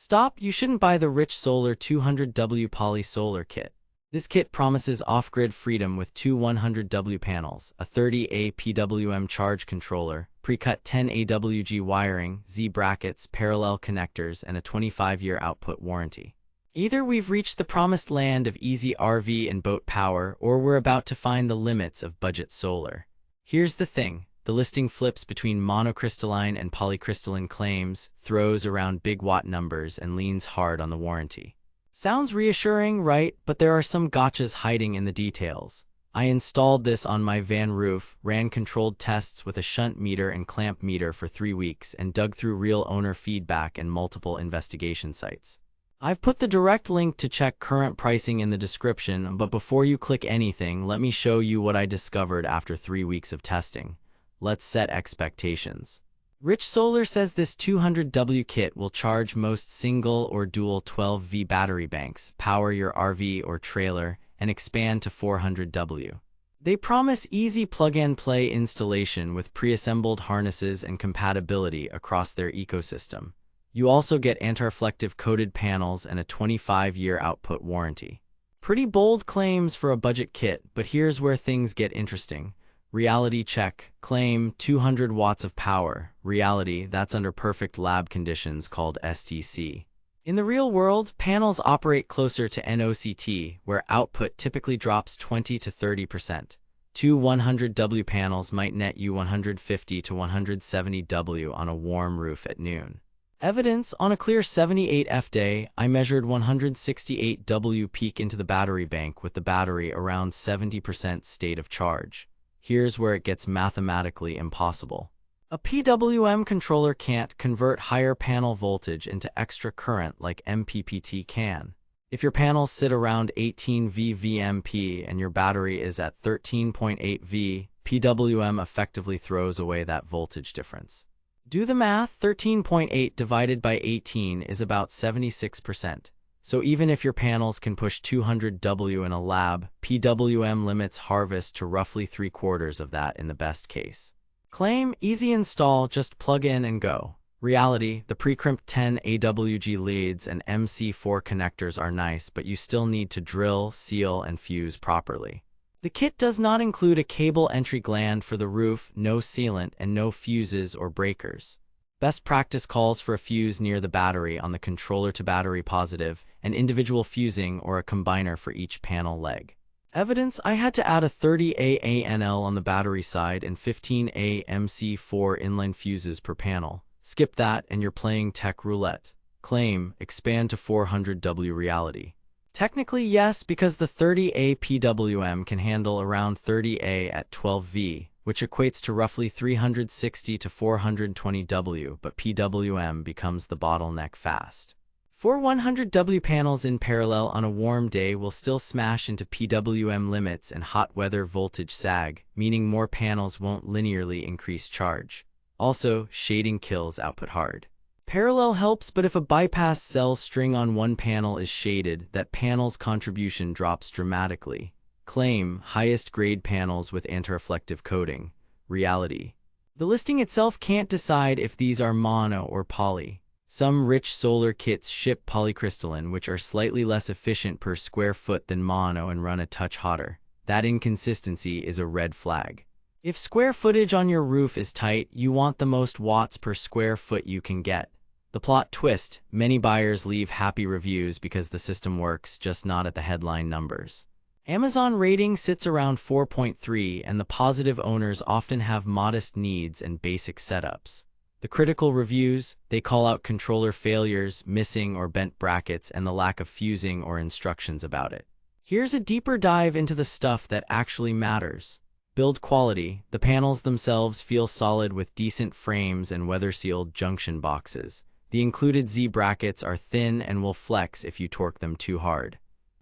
Stop, you shouldn't buy the Rich Solar 200W Poly Solar Kit. This kit promises off-grid freedom with two 100W panels, a 30A PWM charge controller, pre-cut 10 AWG wiring, Z brackets, parallel connectors, and a 25-year output warranty. Either we've reached the promised land of easy RV and boat power, or we're about to find the limits of budget solar. Here's the thing. The listing flips between monocrystalline and polycrystalline claims, throws around big watt numbers, and leans hard on the warranty. Sounds reassuring, right? But there are some gotchas hiding in the details. I installed this on my van roof, ran controlled tests with a shunt meter and clamp meter for 3 weeks, and dug through real owner feedback and multiple investigation sites. I've put the direct link to check current pricing in the description, but before you click anything, let me show you what I discovered after 3 weeks of testing. Let's set expectations. Rich Solar says this 200W kit will charge most single or dual 12V battery banks, power your RV or trailer, and expand to 400W. They promise easy plug-and-play installation with pre-assembled harnesses and compatibility across their ecosystem. You also get anti-reflective coated panels and a 25-year output warranty. Pretty bold claims for a budget kit, but here's where things get interesting. Reality check. Claim 200 watts of power. Reality, that's under perfect lab conditions called STC. In the real world, panels operate closer to NOCT, where output typically drops 20 to 30%. Two 100W panels might net you 150 to 170W on a warm roof at noon. Evidence: on a clear 78F day, I measured 168W peak into the battery bank with the battery around 70% state of charge. Here's where it gets mathematically impossible. A PWM controller can't convert higher panel voltage into extra current like MPPT can. If your panels sit around 18V VMP and your battery is at 13.8V, PWM effectively throws away that voltage difference. Do the math. 13.8 divided by 18 is about 76%. So even if your panels can push 200W in a lab, PWM limits harvest to roughly 3/4 of that in the best case. Claim: easy install, just plug in and go. Reality: the pre-crimped 10 AWG leads and MC4 connectors are nice, but you still need to drill, seal, and fuse properly. The kit does not include a cable entry gland for the roof, no sealant, and no fuses or breakers. Best practice calls for a fuse near the battery on the controller to battery positive, and individual fusing or a combiner for each panel leg. Evidence: I had to add a 30A ANL on the battery side and 15A MC4 inline fuses per panel. Skip that and you're playing tech roulette. Claim: expand to 400W. Reality: technically yes, because the 30A PWM can handle around 30A at 12V, which equates to roughly 360 to 420W, but PWM becomes the bottleneck fast. 4 100W panels in parallel on a warm day will still smash into PWM limits and hot weather voltage sag, meaning more panels won't linearly increase charge. Also, shading kills output hard. Parallel helps, but if a bypass cell string on one panel is shaded, that panel's contribution drops dramatically. Claim: highest grade panels with anti-reflective coating. Reality: the listing itself can't decide if these are mono or poly. Some Rich Solar kits ship polycrystalline, which are slightly less efficient per square foot than mono and run a touch hotter. That inconsistency is a red flag. If square footage on your roof is tight, you want the most watts per square foot you can get. The plot twist: many buyers leave happy reviews because the system works, just not at the headline numbers. Amazon rating sits around 4.3, and the positive owners often have modest needs and basic setups. The critical reviews: they call out controller failures, missing or bent brackets, and the lack of fusing or instructions about it. Here's a deeper dive into the stuff that actually matters. Build quality: the panels themselves feel solid with decent frames and weather-sealed junction boxes. The included Z brackets are thin and will flex if you torque them too hard.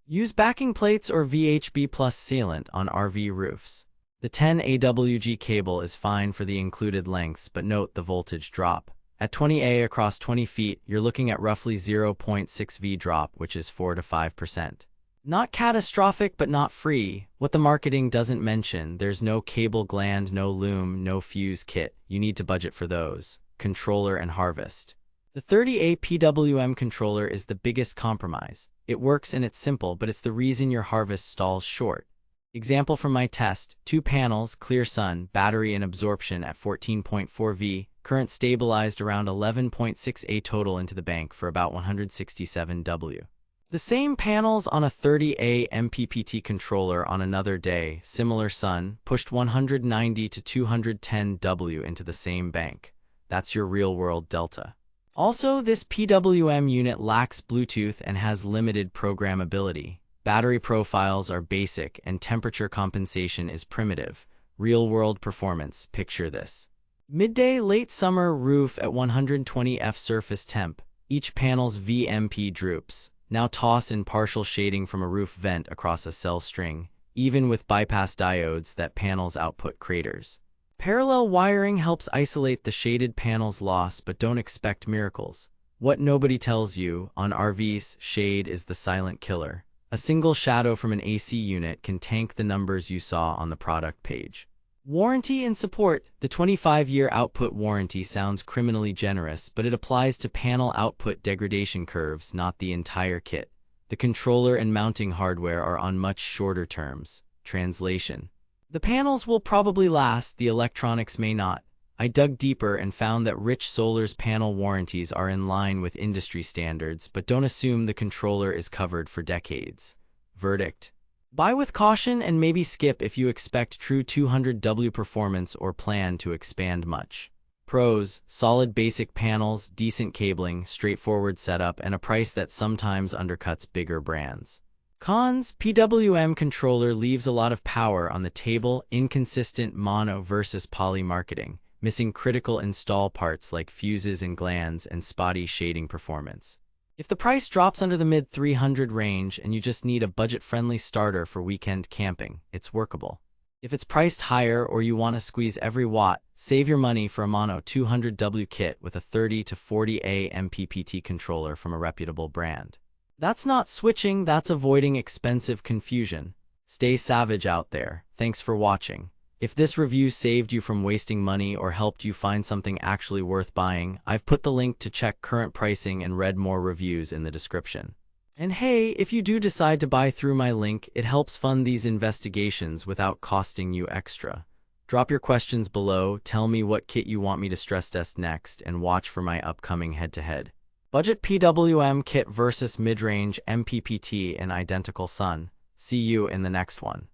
Use backing plates or VHB plus sealant on RV roofs. The 10 AWG cable is fine for the included lengths, but note the voltage drop. At 20A across 20 feet, you're looking at roughly 0.6V drop, which is 4 to 5%. Not catastrophic, but not free. What the marketing doesn't mention: there's no cable gland, no loom, no fuse kit. You need to budget for those. Controller and harvest. The 30A PWM controller is the biggest compromise. It works and it's simple, but it's the reason your harvest stalls short. Example from my test: 2 panels, clear sun, battery and absorption at 14.4 V, current stabilized around 11.6 A total into the bank for about 167 W. The same panels on a 30A MPPT controller on another day, similar sun, pushed 190 to 210 W into the same bank. That's your real-world delta. Also, this PWM unit lacks Bluetooth and has limited programmability. Battery profiles are basic and temperature compensation is primitive. Real-world performance, picture this. Midday late summer roof at 120 F surface temp. Each panel's VMP droops. Now toss in partial shading from a roof vent across a cell string. Even with bypass diodes, that panel's output craters. Parallel wiring helps isolate the shaded panel's loss, but don't expect miracles. What nobody tells you, on RVs, shade is the silent killer. A single shadow from an AC unit can tank the numbers you saw on the product page. Warranty and support. The 25-year output warranty sounds criminally generous, but it applies to panel output degradation curves, not the entire kit. The controller and mounting hardware are on much shorter terms. Translation: the panels will probably last, the electronics may not. I dug deeper and found that Rich Solar's panel warranties are in line with industry standards, but don't assume the controller is covered for decades. Verdict: buy with caution and maybe skip if you expect true 200W performance or plan to expand much. Pros: solid basic panels, decent cabling, straightforward setup, and a price that sometimes undercuts bigger brands. Cons: PWM controller leaves a lot of power on the table, inconsistent mono versus poly marketing, missing critical install parts like fuses and glands, and spotty shading performance. If the price drops under the mid-300 range and you just need a budget-friendly starter for weekend camping, it's workable. If it's priced higher or you want to squeeze every watt, save your money for a mono 200W kit with a 30 to 40A MPPT controller from a reputable brand. That's not switching, that's avoiding expensive confusion. Stay savage out there. Thanks for watching. If this review saved you from wasting money or helped you find something actually worth buying, I've put the link to check current pricing and read more reviews in the description. And hey, if you do decide to buy through my link, it helps fund these investigations without costing you extra. Drop your questions below, tell me what kit you want me to stress test next, and watch for my upcoming head-to-head. Budget PWM kit versus mid-range MPPT and identical sun. See you in the next one.